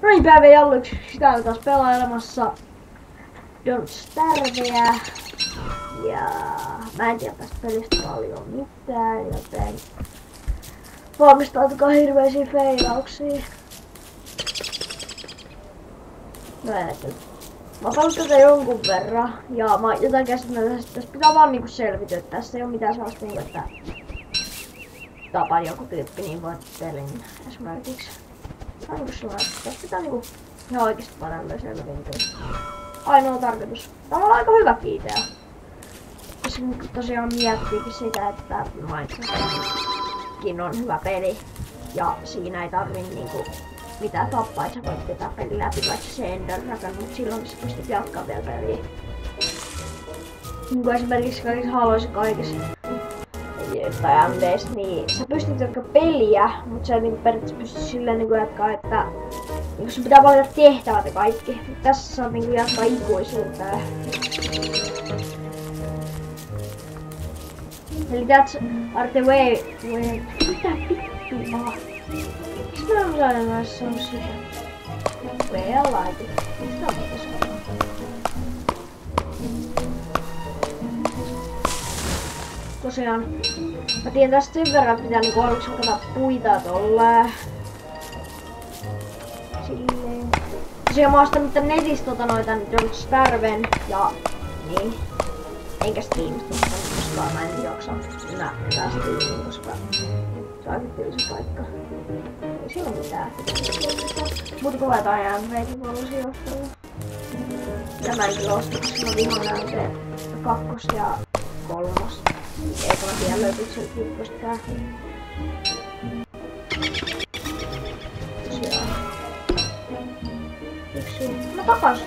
No niin, päivä jalluiksi. Sitä on taas pelailemassa Don't Starveä. Ja mä en tiedä tästä pelistä paljon mitään, joten valmistautukaa hirveisiin feilauksiin. No ei kyllä. Mä oon tätä jonkun verran ja mä jotain käsittämättä, että tässä pitää vaan niinku selvityä. Tässä ei oo mitään sellaista niinku, että tapaa joku tyyppi niin voit pelin esimerkiksi. Tää on niinku sellainen, että tässä pitää niinku ihan oikeesti vaan selvityä. Ainoa tarkoitus. Tää on aika hyväkin idea. Tässä tosiaan miettiikin sitä, että Minecraftkin on hyvä peli. Ja siinä ei tarvii niinku mitään tappaa, että sä voit pitää pelin läpi, vaikka se Ender Dragon, mutta silloin sä pystyt jatkaa vielä peliä. Niin kuin esimerkiksi kaikissa Haloissa kaikissa tai MDs, niin sä pystyt jatkaa peliä, mutta sä niinku periaatteessa pystyt silleen niinku jatkaa, että niinku sun pitää valita tehtävät ja kaikki. Mutta tässä saat niinku jatkaa ikuisuuteen. Eli that's are the way. Mitä vittua? Miksi mä osaan näissä sanoa sitä? Well, laiti. Mistä on muuta sanoa? Tosiaan, mä tiedän tästä sen verran, että pitää niinku aluksi hakata puita tolleen. Silleen. Tosiaan mä oon ostanut tän netistä noita Don't Starven ja niin. Enkä Steamista koska mä en jaksa näyttää Steamiin, koska se on aika tylsä paikka. Ei siinä oo mitään. Mut kun laitetaan jäämreikin puolusia ostella. Ja mä en kyllä osta, koska mä vihaan näyteen 2 ja 3. Eikö mä tiedä löytyykö se 1:kään. Tosiaan. Yksi. Mä takas.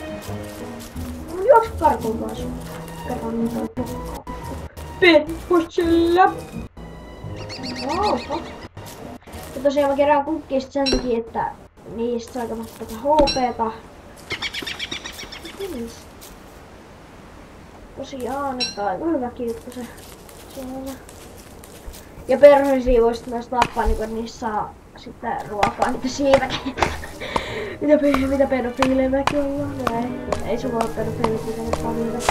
Mä juoksu karkuun vaan sun. Kerran mitä on tukkaa. Petposella! Oho. Ja tosiaan mä kerään kukkista sen takia, että niistä saa katsoa tätä HP:ta. Tosiaan, että aika hyväkin juttu se siinä. Ja perhoisia voisit myös tappaa, niin kun niissä saa sitten ruokaa niitä siitäkin. Mitä pedofiileja mäkin ollaan? No ei sulla oo pedofiilit mitenkään paljon.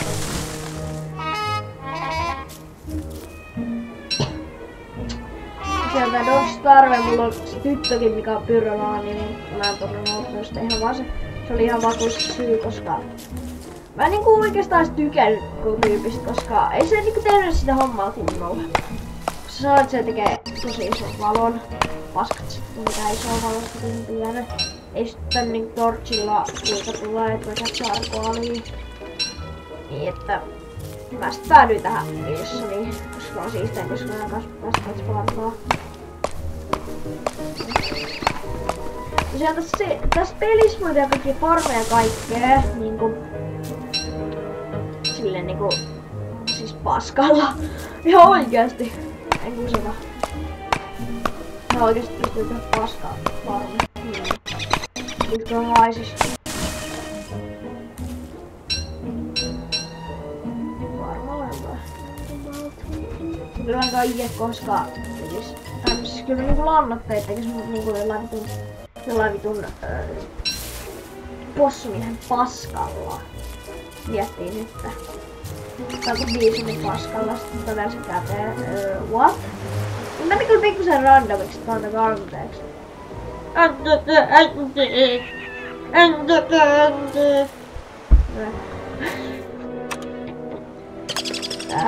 Sieltä Don't Starve, mulla on se tyttökin mikä on pyrölaani, niin mä en todella ollut sitä ihan vaan se oli ihan vakuus syy, koska mä en niinku oikeastaan tykännyt tyypistä, koska ei se niinku tehnyt sitä hommaa kunnolla. Kun sä sanoit, että se tekee tosi ison valon, paskat sitten mitä isoa valosta kuin pienen. Ei sitten niinku torchilla kuinka tulee, että vaikka charcoalia. Niin että mä sit päädyin tähän Wilsoniin, koska on siisteen, koska mä kanssa päästä parantaa. Tosiaan tässä pelissä voi tehdä kaikkia farmeja kaikkea, niinku silleen niinku siis paskalla. Ihan oikeesti. En kuseta. Ihan oikeesti pystyy tehdä paskaa farmia. Nyt kun on haisis. Kyllä mä kaikkea koska siis kyllä niinku lannoitteet tekis mut niinku jollain vitun possumiehen paskalla. Miettii nyt. Tai kun viisumin paskalla sit vielä se käteen. What? Meni kyllä pikkusen randomiksi, että antakaa arvoteeksi.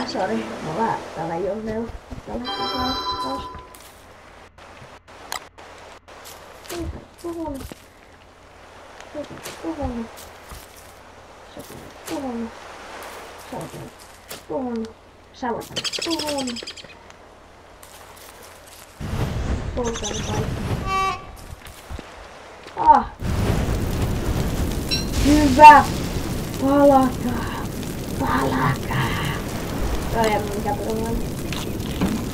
Sori, mä vähän täällä jonneu. Tällä hetkellä taas. Puhun. Poltan kaikki. Ah! Hyvä! Palakaa! Tää ei oo mikä perunaan.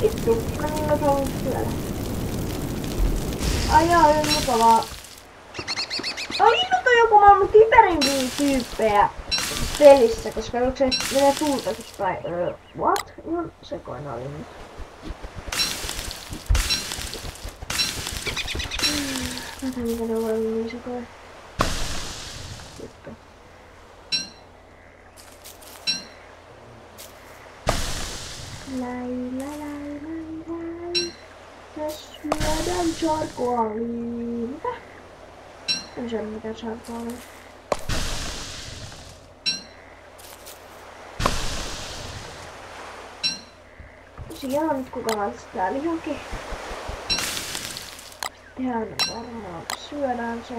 Vittu, kannat on siellä. Ai jaa, on mukavaa. Ai nyt on joku maailman typerimpiä tyyppejä pelissä, koska onko se menee tultaisiksi tai what? Ihan sekoina oli nyt. Mitä ne voi niin sekoina? Sitten. Läi. Ja syödään charcoalia. Mitä? En syö mitään charcoalia. Tosiaan nyt kuka valmistaa lihankin. Tehdään varmaan. Syödään se.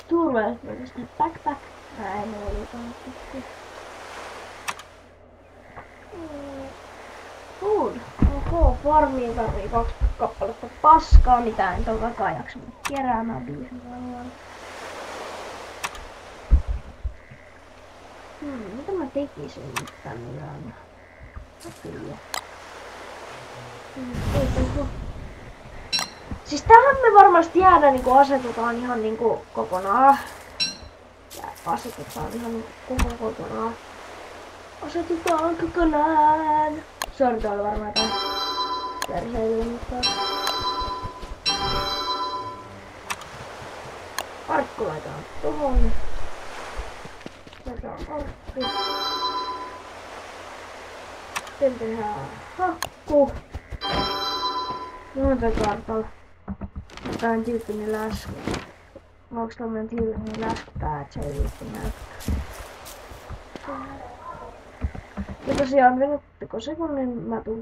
Turvallisuudesta backpack. Näin oli kannattu. Food. Ok, farmiin tarvii 2 kappaletta paskaa, mitä en tokakaan jaksanut keräämään biisin varmaan. Mitä mä tekisin nyt tänne? Kyllä. Siis tähän me varmasti jäädään niinku asetutaan ihan niinku kokonaan. Ja asetutaan ihan niinku kokonaan. Asetutaan kokonaan. Sori, tuolla varmaan jotain perseilyä mutta... Arkku laitetaan tohon. Laitetaan arkku. Sitten tehdään hakku. Monta kartalla. Jotain tyyppinen läsky. Onks tommonen tyyppinen läskypää, et se ei viitti näyttää. Ja tosiaan venytteko sekunnin, mä tuun